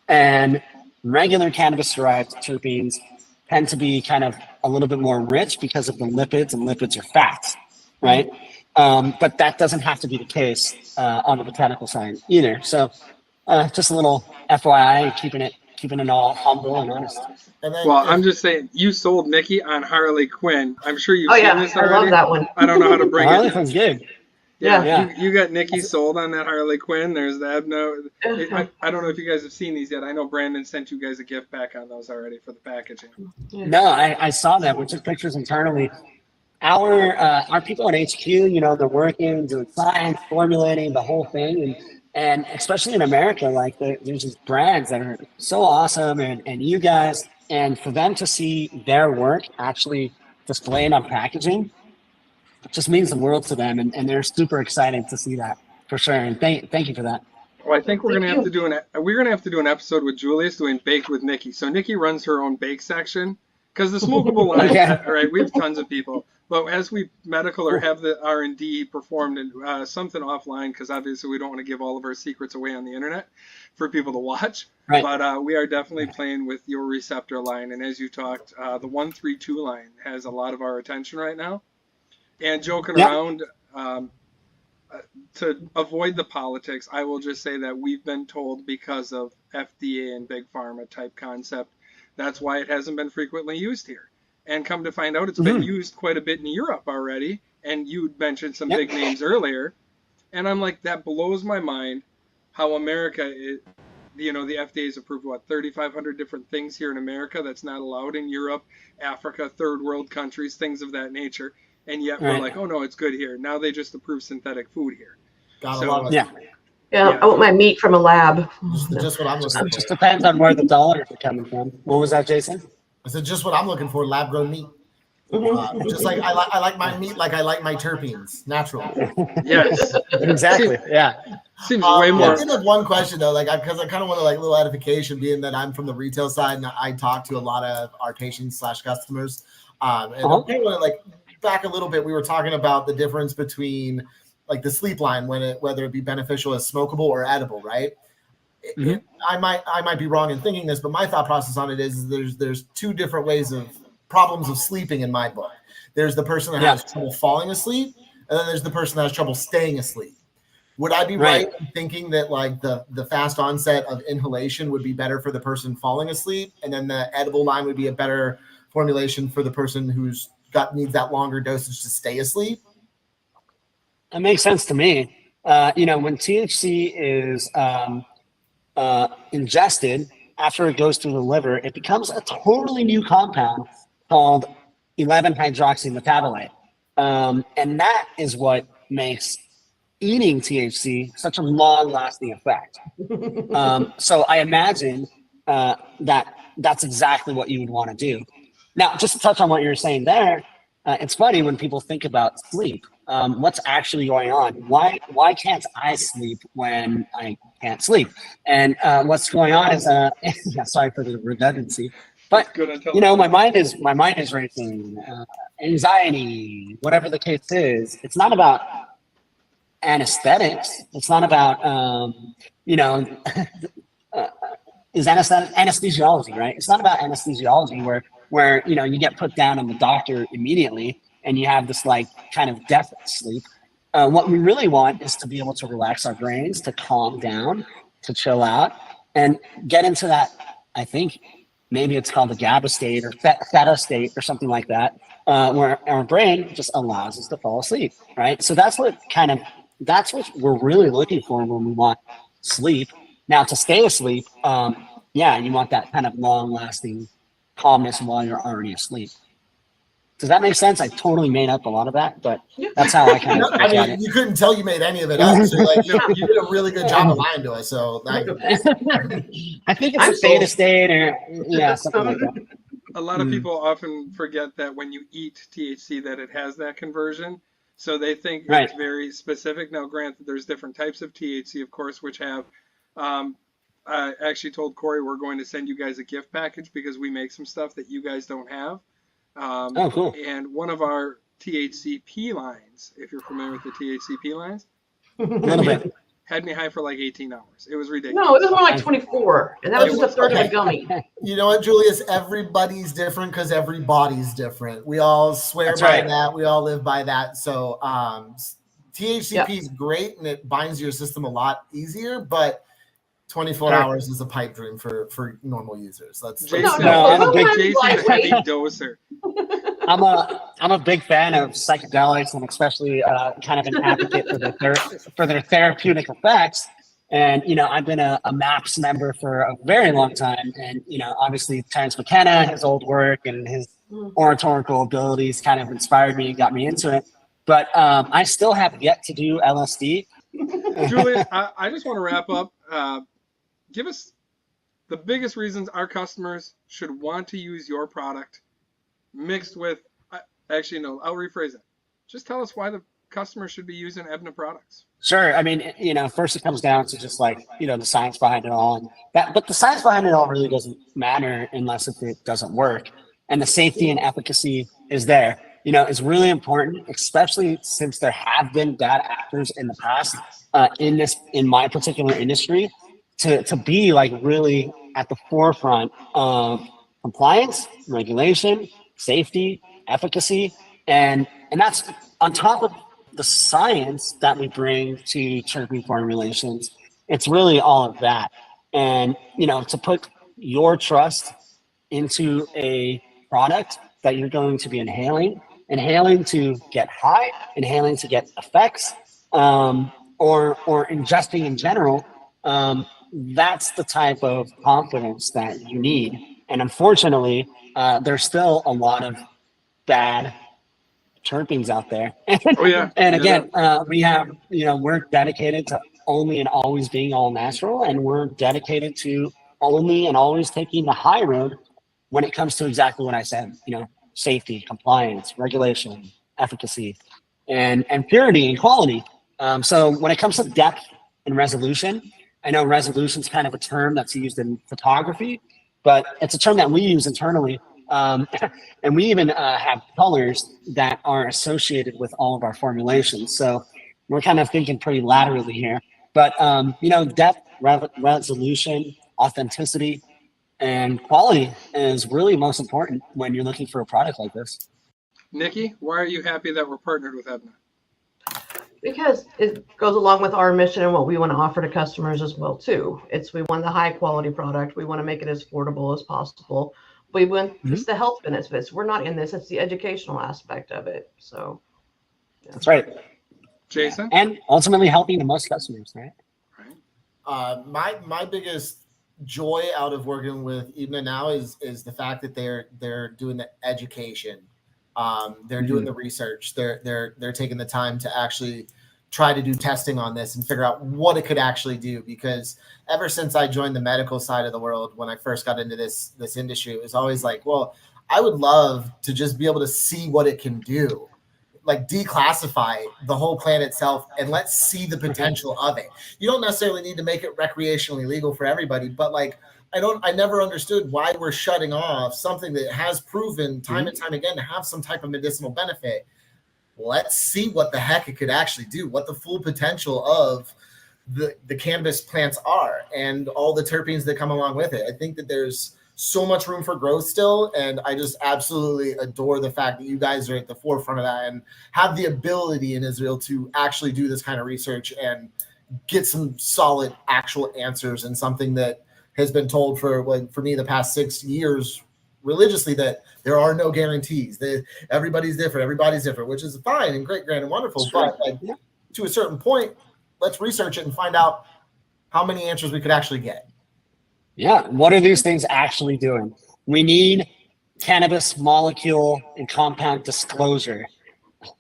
[SPEAKER 2] and regular cannabis derived terpenes tend to be kind of a little bit more rich because of the lipids, and lipids are fats, right? But that doesn't have to be the case on the botanical side either. So just a little FYI, keeping it all humble and honest.
[SPEAKER 4] And then,
[SPEAKER 1] Well, I'm just saying, you sold Nikki on Harley Quinn. I'm sure you've seen this
[SPEAKER 3] I
[SPEAKER 1] already.
[SPEAKER 3] love that one.
[SPEAKER 1] I don't know how to bring
[SPEAKER 2] Harley
[SPEAKER 1] it.
[SPEAKER 2] Quinn's good.
[SPEAKER 3] Yeah.
[SPEAKER 1] You got Nikki sold on that Harley Quinn. There's the Eybna. I don't know if you guys have seen these yet. I know Brandon sent you guys a gift pack on those already for the packaging.
[SPEAKER 2] No, I saw that. We took pictures internally. Our people at HQ, they're working, doing science, formulating the whole thing, and especially in America, like there's these brands that are so awesome, and you guys, and for them to see their work actually displayed on packaging, it just means the world to them, and they're super excited to see that for sure. And thank you for that.
[SPEAKER 1] Well, I think we're gonna have to do an episode with Julius doing baked with Nikki. So Nikki runs her own bake section because the smokable line.
[SPEAKER 2] Okay.
[SPEAKER 1] All right, we have tons of people, but as we medical or have the R&D performed and something offline, because obviously we don't want to give all of our secrets away on the internet for people to watch.
[SPEAKER 2] Right.
[SPEAKER 1] But we are definitely playing with your receptor line, and as you talked, the 132 line has a lot of our attention right now. And joking around, to avoid the politics, I will just say that we've been told because of FDA and big pharma type concept, that's why it hasn't been frequently used here. And come to find out, it's been used quite a bit in Europe already. And you mentioned some big names earlier. And I'm like, that blows my mind how America is, the FDA has approved, 3,500 different things here in America that's not allowed in Europe, Africa, third world countries, things of that nature. And yet we're like, oh no, it's good here. Now they just approve synthetic food here.
[SPEAKER 4] gotta love it.
[SPEAKER 3] Yeah, I want my meat from a lab.
[SPEAKER 4] Just what I'm looking for.
[SPEAKER 2] It just depends on where the dollars are coming from. What was that, Jason?
[SPEAKER 4] I said just what I'm looking for, lab grown meat. Just like I like my meat, like I like my terpenes, natural.
[SPEAKER 1] Yes,
[SPEAKER 2] Exactly. Yeah.
[SPEAKER 1] seems way more.
[SPEAKER 4] I did have one question though, because I kind of want to little edification, being that I'm from the retail side and I talk to a lot of our patients / customers. And I want to back a little bit. We were talking about the difference between the sleep line, whether it be beneficial as smokable or edible, right? I might be wrong in thinking this, but my thought process on it is there's two different ways of problems of sleeping in my book. There's the person that has trouble falling asleep, and then there's the person that has trouble staying asleep. Would I be right in thinking that the fast onset of inhalation would be better for the person falling asleep, and then the edible line would be a better formulation for the person who's needs that longer dosage to stay asleep?
[SPEAKER 2] That makes sense to me. When THC is ingested after it goes through the liver, it becomes a totally new compound called 11-hydroxymetabolite. And that is what makes eating THC such a long-lasting effect. So I imagine that's exactly what you would want to do. Now, just to touch on what you were saying there, It's funny when people think about sleep. What's actually going on? Why can't I sleep when I can't sleep? And what's going on is yeah, sorry for the redundancy, but
[SPEAKER 1] It's good until
[SPEAKER 2] my mind is racing, anxiety, whatever the case is. It's not about anesthetics. It's not about uh, is anesthesiology, right? It's not about anesthesiology where you get put down on the doctor immediately and you have this like kind of death sleep. What we really want is to be able to relax our brains, to calm down, to chill out, and get into that. I think maybe it's called the GABA state or theta state or something like that, where our brain just allows us to fall asleep, right? So that's what we're really looking for when we want sleep. Now, to stay asleep, yeah, you want that kind of long-lasting calmness while you're already asleep. Does that make sense? I totally made up a lot of that, but that's how I kind of.
[SPEAKER 4] I mean, you couldn't tell you made any of it up. So like, you did a really good job of lying to us. So like,
[SPEAKER 2] I think it's a theta state or something like that.
[SPEAKER 1] A lot of people often forget that when you eat THC that it has that conversion. So they think it's very specific. Now, granted, there's different types of THC, of course, which have. I actually told Corey we're going to send you guys a gift package because we make some stuff that you guys don't have.
[SPEAKER 2] Cool.
[SPEAKER 1] And one of our THCP lines, if you're familiar with the THCP lines,
[SPEAKER 2] A little bit.
[SPEAKER 1] had me high for like 18 hours. It was ridiculous.
[SPEAKER 3] No, it was more like 24, and that was just a third of a gummy.
[SPEAKER 4] You know what, Julius? Everybody's different because every body's different. We all swear by that. We all live by that. So THCP is great, and it binds your system a lot easier, but 24 hours is a pipe dream for normal users. That's
[SPEAKER 1] Jason,
[SPEAKER 2] I'm a big
[SPEAKER 1] Jason's a heavy doser.
[SPEAKER 2] I'm a big fan of psychedelics, and especially kind of an advocate for their therapeutic effects. And I've been a MAPS member for a very long time, and obviously Terence McKenna, his old work and his oratorical abilities kind of inspired me and got me into it. But I still have yet to do LSD.
[SPEAKER 1] Julius, I just want to wrap up. Give us the biggest reasons our customers should want to use your product mixed with, actually, no, I'll rephrase it. Just tell us why the customer should be using Eybna products.
[SPEAKER 2] Sure. I mean, first it comes down to just like, the science behind it all. And but the science behind it all really doesn't matter unless it doesn't work. And the safety and efficacy is there. It's really important, especially since there have been bad actors in the past in my particular industry, to be like really at the forefront of compliance, regulation, safety, efficacy, and that's on top of the science that we bring to terpene formulations. It's really all of that. And to put your trust into a product that you're going to be inhaling to get high, inhaling to get effects, or ingesting in general, that's the type of confidence that you need. And unfortunately, there's still a lot of bad terpenes out there.
[SPEAKER 1] Oh yeah.
[SPEAKER 2] And again, we have, we're dedicated to only and always being all natural, and we're dedicated to only and always taking the high road when it comes to exactly what I said, safety, compliance, regulation, efficacy, and purity and quality. So when it comes to depth and resolution, I know resolution is kind of a term that's used in photography, but it's a term that we use internally. And we even have colors that are associated with all of our formulations. So we're kind of thinking pretty laterally here. But, depth, resolution, authenticity, and quality is really most important when you're looking for a product like this.
[SPEAKER 1] Nikki, why are you happy that we're partnered with Eybna?
[SPEAKER 3] Because it goes along with our mission and what we want to offer to customers as well too. We want the high quality product. We want to make it as affordable as possible. We want it's the health benefits. We're not in this. It's the educational aspect of it. So
[SPEAKER 2] that's right.
[SPEAKER 1] Jason?
[SPEAKER 2] And ultimately helping the most customers, right?
[SPEAKER 4] My biggest joy out of working with Eybna now is the fact that they're doing the education. They're doing the research. They're taking the time to actually try to do testing on this and figure out what it could actually do. Because ever since I joined the medical side of the world, when I first got into this industry, it was always like, well, I would love to just be able to see what it can do, like declassify the whole plant itself and let's see the potential of it. You don't necessarily need to make it recreationally legal for everybody, but like I never understood why we're shutting off something that has proven time and time again to have some type of medicinal benefit. Let's see what the heck it could actually do, what the full potential of the cannabis plants are and all the terpenes that come along with it. I think that there's so much room for growth still, and I just absolutely adore the fact that you guys are at the forefront of that and have the ability in Israel to actually do this kind of research and get some solid actual answers, and something that has been told for me the past 6 years religiously, that there are no guarantees, that everybody's different, which is fine and great, grand and wonderful. But to a certain point, let's research it and find out how many answers we could actually get.
[SPEAKER 2] Yeah. What are these things actually doing? We need cannabis molecule and compound disclosure.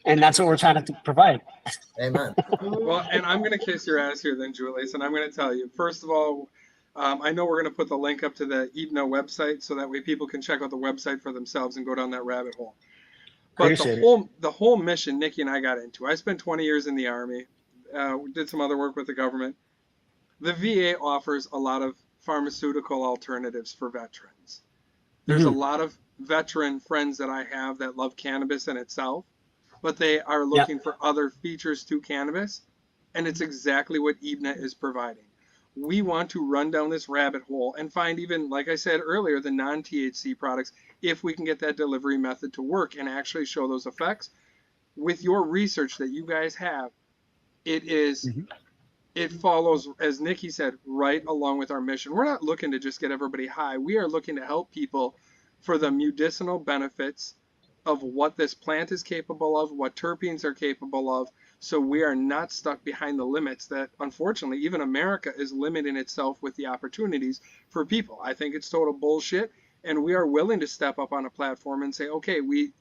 [SPEAKER 2] And that's what we're trying to provide.
[SPEAKER 4] Amen.
[SPEAKER 1] Well, and I'm going to kiss your ass here then, Julius, and I'm going to tell you, first of all, I know we're going to put the link up to the Eybna website so that way people can check out the website for themselves and go down that rabbit hole. But the whole mission Nikki and I got into, I spent 20 years in the Army, did some other work with the government. The VA offers a lot of pharmaceutical alternatives for veterans. There's a lot of veteran friends that I have that love cannabis in itself, but they are looking for other features to cannabis, and it's exactly what Eybna is providing. We want to run down this rabbit hole and find, even, like I said earlier, the non-THC products, if we can get that delivery method to work and actually show those effects. With your research that you guys have, it is it follows, as Nikki said, right along with our mission. We're not looking to just get everybody high. We are looking to help people for the medicinal benefits of what this plant is capable of, what terpenes are capable of, so we are not stuck behind the limits that, unfortunately, even America is limiting itself with the opportunities for people. I think it's total bullshit, and we are willing to step up on a platform and say, okay, we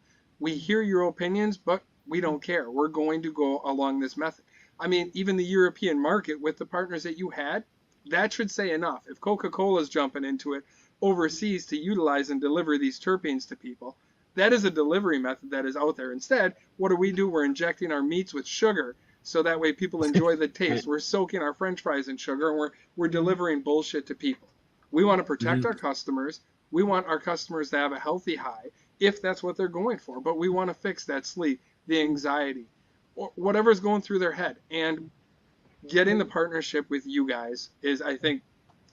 [SPEAKER 1] hear your opinions, but we don't care. We're going to go along this method. I mean, even the European market with the partners that you had, that should say enough. If Coca-Cola's jumping into it overseas to utilize and deliver these terpenes to people, that is a delivery method that is out there. Instead, what do? We're injecting our meats with sugar so that way people enjoy the taste. We're soaking our French fries in sugar, and we're delivering bullshit to people. We want to protect our customers. We want our customers to have a healthy high if that's what they're going for. But we want to fix that sleep, the anxiety, or whatever's going through their head. And getting the partnership with you guys is, I think,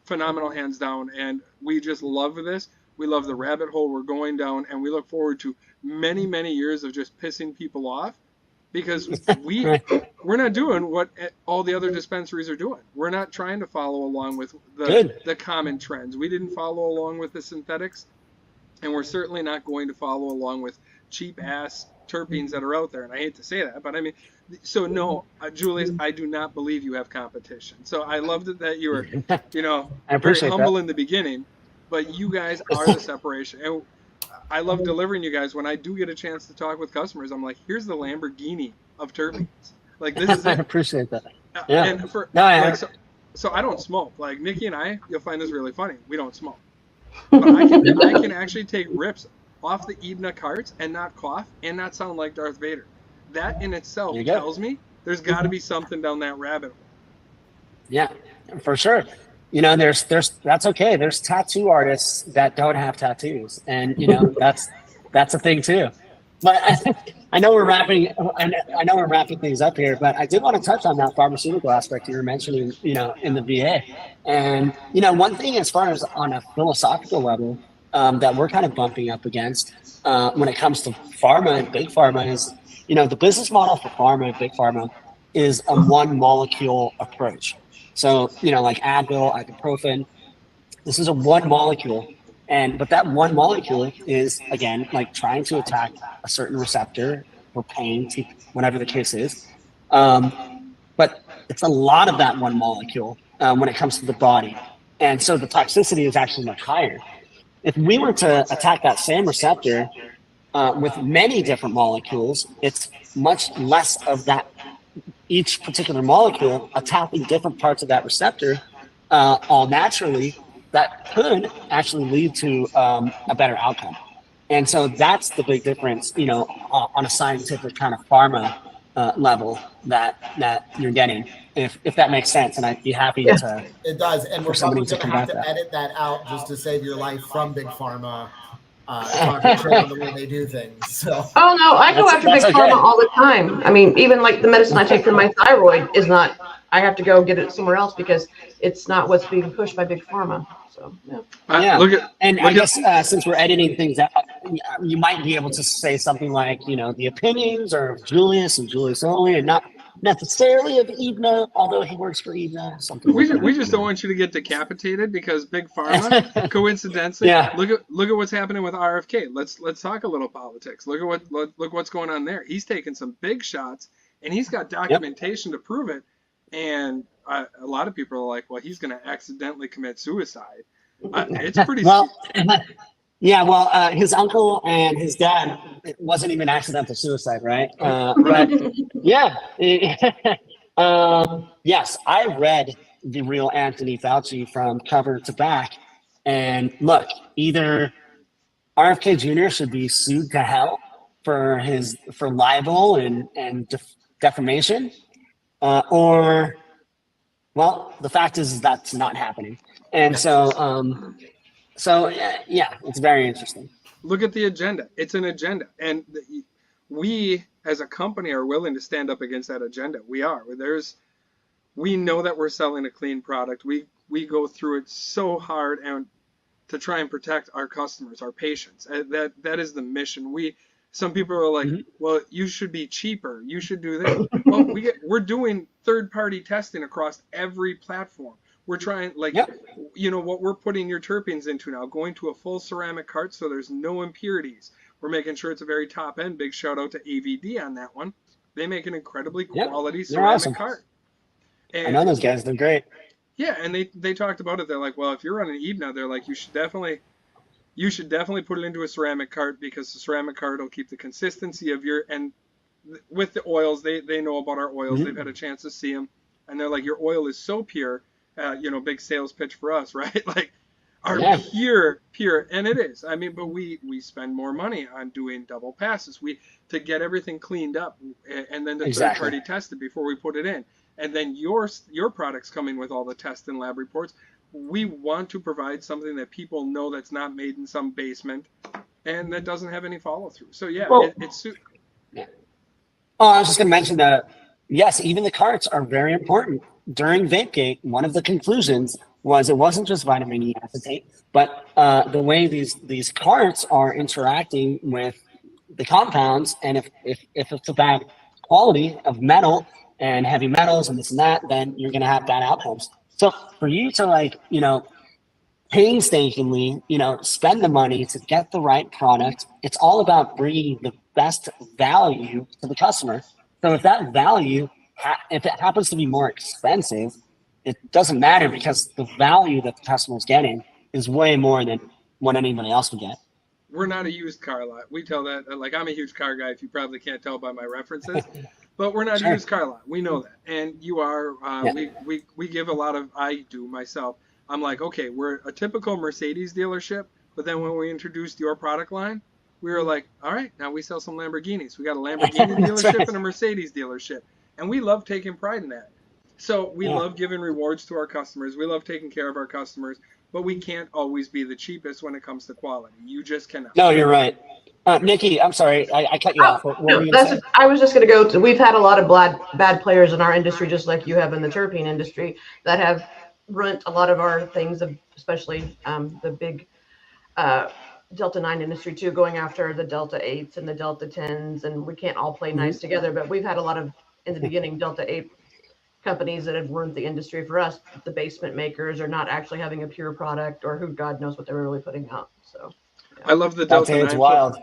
[SPEAKER 1] phenomenal, hands down. And we just love this. We love the rabbit hole we're going down, and we look forward to many, many years of just pissing people off, because we're not doing what all the other dispensaries are doing. We're not trying to follow along with the common trends. We didn't follow along with the synthetics, and we're certainly not going to follow along with cheap-ass terpenes that are out there. And I hate to say that, but I mean, so no, Julius, I do not believe you have competition. So I loved it that you were, very humble in the beginning. But you guys are the separation. And I love delivering you guys. When I do get a chance to talk with customers, I'm like, here's the Lamborghini of terpenes. Like, this is it.
[SPEAKER 2] I appreciate that. Yeah.
[SPEAKER 1] And so I don't smoke. Like, Nikki and I, you'll find this really funny. We don't smoke. But I can actually take rips off the Eybna carts and not cough and not sound like Darth Vader. That in itself tells me there's got to be something down that rabbit hole.
[SPEAKER 2] Yeah, for sure. There's that's okay. There's tattoo artists that don't have tattoos, and that's a thing too. But I know we're wrapping things up here, but I did want to touch on that pharmaceutical aspect you were mentioning, in the VA. And one thing as far as on a philosophical level that we're kind of bumping up against when it comes to pharma and big pharma is, the business model for pharma and big pharma is a one molecule approach. So, like Advil, ibuprofen, this is a one molecule. But that one molecule is, again, like trying to attack a certain receptor for pain, whatever the case is. But it's a lot of that one molecule when it comes to the body. And so the toxicity is actually much higher. If we were to attack that same receptor with many different molecules, it's much less of that. Each particular molecule attacking different parts of that receptor all naturally, that could actually lead to a better outcome. And so that's the big difference, on a scientific kind of pharma level that you're getting, if that makes sense. And I'd be happy to.
[SPEAKER 4] It does, and we're
[SPEAKER 2] for somebody
[SPEAKER 4] probably
[SPEAKER 2] to
[SPEAKER 4] going to have
[SPEAKER 2] combat
[SPEAKER 4] to
[SPEAKER 2] that.
[SPEAKER 4] edit that out just to save your life from big pharma. Talking shit on the way they do things. So.
[SPEAKER 3] Oh no, I go after big
[SPEAKER 2] that's
[SPEAKER 3] pharma
[SPEAKER 2] okay.
[SPEAKER 3] all the time. I mean, even like the medicine I take for my thyroid is not. I have to go get it somewhere else because it's not what's being pushed by big pharma. So yeah.
[SPEAKER 2] Yeah, I guess since we're editing things out, you might be able to say something like, the opinions are of Julius and Julius only, and not necessarily of Eybna, although he works for Eybna. Something like that.
[SPEAKER 1] We just don't want you to get decapitated because big pharma, coincidentally,
[SPEAKER 2] Yeah.
[SPEAKER 1] look at what's happening with RFK. Let's talk a little politics. Look what's going on there. He's taking some big shots, and he's got documentation to prove it. And a lot of people are like, well, he's going to accidentally commit suicide. It's pretty.
[SPEAKER 2] Well, his uncle and his dad, it wasn't even accidental suicide, right? But yeah, yes, I read the real Anthony Fauci from cover to back, and look, either RFK Jr. should be sued to hell for libel and defamation, or, well, the fact is that's not happening. And so it's very interesting.
[SPEAKER 1] Look at the agenda. It's an agenda. And we as a company are willing to stand up against that agenda. We are. We know that we're selling a clean product. We go through it so hard and to try and protect our customers, our patients. That is the mission. Some people are like, well, you should be cheaper. You should do this. Well, we're doing third-party testing across every platform. We're trying, what we're putting your terpenes into now, going to a full ceramic cart so there's no impurities. We're making sure it's a very top end. Big shout out to AVD on that one. They make an incredibly quality ceramic cart. And,
[SPEAKER 2] I know those guys. They're great.
[SPEAKER 1] Yeah, and they talked about it. They're like, well, if you're running Eybna, they're like, you should definitely put it into a ceramic cart because the ceramic cart will keep the consistency of and with the oils, they know about our oils. They've had a chance to see them. And they're like, your oil is so pure. Big sales pitch for us, right? Like, are pure, and it is. I mean, but we spend more money on doing double passes. To get everything cleaned up, and then the third party tested before we put it in, and then your products coming with all the test and lab reports. We want to provide something that people know that's not made in some basement, and that doesn't have any follow through. So it's.
[SPEAKER 2] Yeah. Oh, I was just going to mention that. Yes, even the carts are very important. During VapeGate, one of the conclusions was it wasn't just vitamin E acetate, but the way these carts are interacting with the compounds, and if it's a bad quality of metal and heavy metals and this and that, then you're going to have bad outcomes. So for you to painstakingly, spend the money to get the right product, it's all about bringing the best value to the customer. So if that value, if it happens to be more expensive, it doesn't matter because the value that the customer is getting is way more than what anybody else would get.
[SPEAKER 1] We're not a used car lot. We tell that, like, I'm a huge car guy, if you probably can't tell by my references, but we're not a used car lot. We know that. And you are, we give a lot of, I do myself. I'm like, okay, we're a typical Mercedes dealership, but then when we introduced your product line, we were like, all right, now we sell some Lamborghinis. We got a Lamborghini dealership and a Mercedes dealership. And we love taking pride in that. So we love giving rewards to our customers. We love taking care of our customers, but we can't always be the cheapest when it comes to quality. You just cannot.
[SPEAKER 2] No, you're right. Nikki, I'm sorry, I cut you off. What were you gonna say?
[SPEAKER 3] I was just going to go to, we've had a lot of bad players in our industry, just like you have in the terpene industry, that have ruined a lot of our things, especially the big Delta 9 industry too, going after the Delta 8s and the Delta 10s, and we can't all play nice together, but we've had a lot of, in the beginning, Delta 8 companies that have ruined the industry for us. The basement makers are not actually having a pure product, or who God knows what they're really putting out. So
[SPEAKER 1] I love the Delta 9.
[SPEAKER 2] It's wild.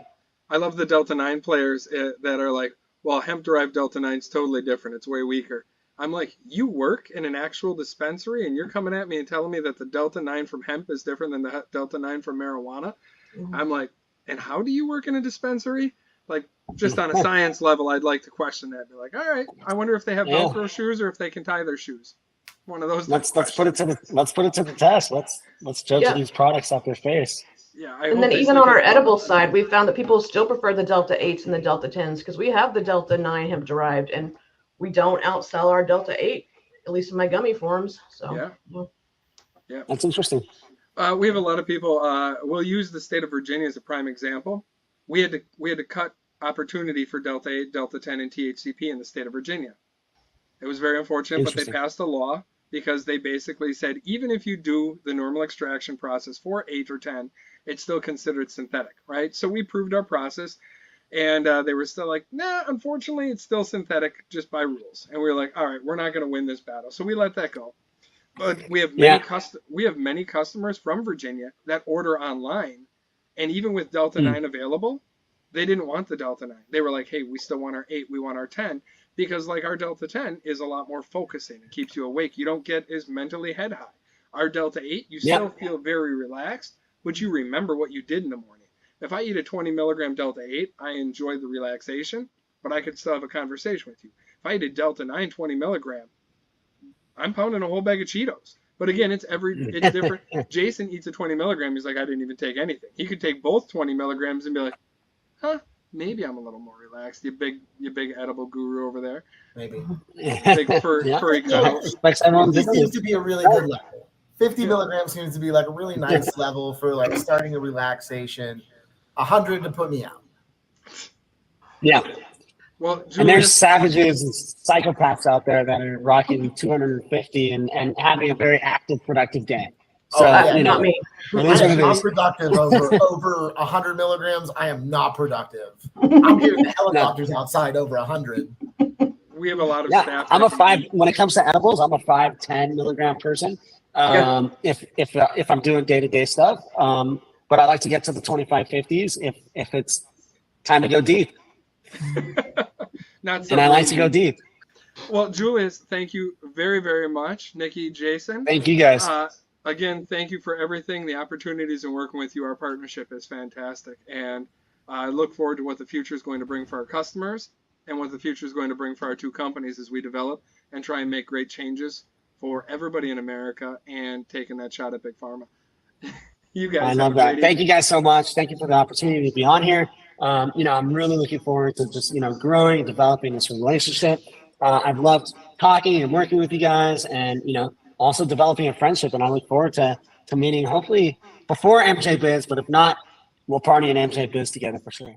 [SPEAKER 1] I love the Delta 9 players that are like, well, hemp-derived Delta 9 is totally different. It's way weaker. I'm like, you work in an actual dispensary and you're coming at me and telling me that the Delta 9 from hemp is different than the Delta 9 from marijuana? Mm-hmm. I'm like, and how do you work in a dispensary? Like, just on a science level, I'd like to question that. Be like, all right, I wonder if they have Velcro shoes or if they can tie their shoes. One of those.
[SPEAKER 2] Let's put it to the test. Let's judge these products off their face.
[SPEAKER 1] Yeah,
[SPEAKER 3] And then even on our edible side, we found that people still prefer the Delta 8s and the Delta 10s because we have the Delta 9 hemp derived, and we don't outsell our Delta 8, at least in my gummy forms. So
[SPEAKER 1] yeah,
[SPEAKER 2] That's interesting.
[SPEAKER 1] we have a lot of people. We'll use the state of Virginia as a prime example. We had to cut opportunity for Delta 8, Delta 10, and THCP in the state of Virginia. It was very unfortunate, but they passed a law because they basically said even if you do the normal extraction process for 8 or 10, it's still considered synthetic, right? So we proved our process, and they were still like, nah, unfortunately, it's still synthetic just by rules. And we were like, all right, we're not going to win this battle. So we let that go. But we have many customers from Virginia that order online, and even with Delta 9 available, they didn't want the Delta 9. They were like, hey, we still want our 8, we want our 10, because like our Delta 10 is a lot more focusing. It keeps you awake. You don't get as mentally head high. Our Delta 8, you still feel very relaxed, but you remember what you did in the morning. If I eat a 20 milligram Delta 8, I enjoy the relaxation, but I could still have a conversation with you. If I eat a Delta 9 20 milligram, I'm pounding a whole bag of Cheetos. But again, it's different. Jason eats a 20 milligram. He's like, I didn't even take anything. He could take both 20 milligrams and be like, huh, maybe I'm a little more relaxed. You big edible guru over there.
[SPEAKER 4] Maybe.
[SPEAKER 1] Big furry cow.
[SPEAKER 2] Like
[SPEAKER 4] this seems to be a really good level. 50 milligrams seems to be like a really nice level for like starting a relaxation. 100 to put me out.
[SPEAKER 2] Yeah.
[SPEAKER 1] Well, Julius,
[SPEAKER 2] and there's savages and psychopaths out there that are rocking 250 and having a very active, productive day. So,
[SPEAKER 3] not me.
[SPEAKER 4] I am not productive over 100 milligrams. I am not productive. I'm hearing the helicopters outside over 100.
[SPEAKER 1] We have a lot of staff.
[SPEAKER 2] I'm when it comes to edibles, I'm a 5-10 milligram person. If I'm doing day-to-day stuff. But I like to get to the 25, 50s if it's time to go deep. And I like to go deep.
[SPEAKER 1] Well, Julius, thank you very, very much. Nikki, Jason.
[SPEAKER 2] Thank you guys.
[SPEAKER 1] Again, thank you for everything, the opportunities in working with you. Our partnership is fantastic. And I look forward to what the future is going to bring for our customers and what the future is going to bring for our two companies as we develop and try and make great changes for everybody in America and taking that shot at Big Pharma. You guys.
[SPEAKER 2] I love that. Thank you guys so much. Thank you for the opportunity to be on here. I'm really looking forward to just, growing and developing this relationship. I've loved talking and working with you guys and, also developing a friendship. And I look forward to meeting hopefully before MJ Biz, but if not, we'll party in MJ Biz together for sure.